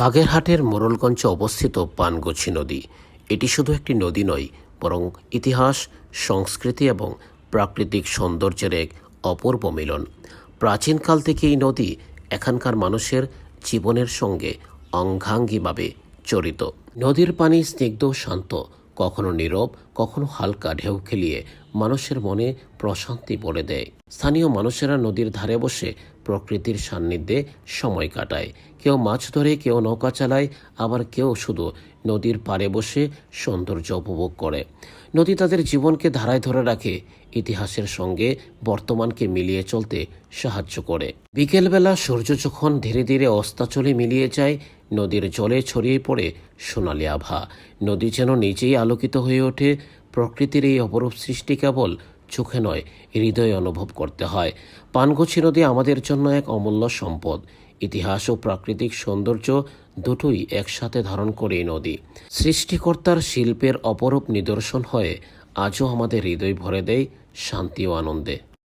বাগেরহাটের মোড়লগঞ্জে অবস্থিত পানগছি নদী। এটি শুধু একটি নদী নয়, বরং ইতিহাস, সংস্কৃতি এবং প্রাকৃতিক সৌন্দর্যের এক অপূর্ব মিলন। প্রাচীনকাল থেকে এই নদী এখানকার মানুষের জীবনের সঙ্গে অঙ্গাঙ্গিভাবে জড়িত। নদীর পানি স্নিগ্ধ শান্ত, কখনো নীরব, কখনো হালকা ঢেউ খেলিয়ে মানুষের মনে প্রশান্তি ভরে দেয়। স্থানীয় মানুষেরা নদীর ধারে বসে প্রকৃতির সান্নিধ্যে সময় কাটায়। কেউ মাছ ধরে, কেউ নৌকা চালায়, আবার কেউ শুধু নদীর পাড়ে বসে সৌন্দর্য উপভোগ করে। নদী তাদের জীবনকে ধারায় ধরে রাখে, ইতিহাসের সঙ্গে বর্তমানকে মিলিয়ে চলতে সাহায্য করে। বিকেলবেলা সূর্য যখন ধীরে ধীরে অস্তাচলে মিলিয়ে যায়, নদীর জলে ছড়িয়ে পড়ে সোনালি আভা। নদী যেন নিজেই আলোকিত হয়ে ওঠে। প্রকৃতির এই অপরূপ সৃষ্টি কেবল চোখে নয়, হৃদয়ে অনুভব করতে হয়। পানগছি নদী আমাদের জন্য এক অমূল্য সম্পদ। ইতিহাস ও প্রাকৃতিক সৌন্দর্য দুটোই একসাথে ধারণ করে এই নদী সৃষ্টিকর্তার শিল্পের অপরূপ নিদর্শন হয়ে আজও আমাদের হৃদয় ভরে দেয় শান্তি ও আনন্দে।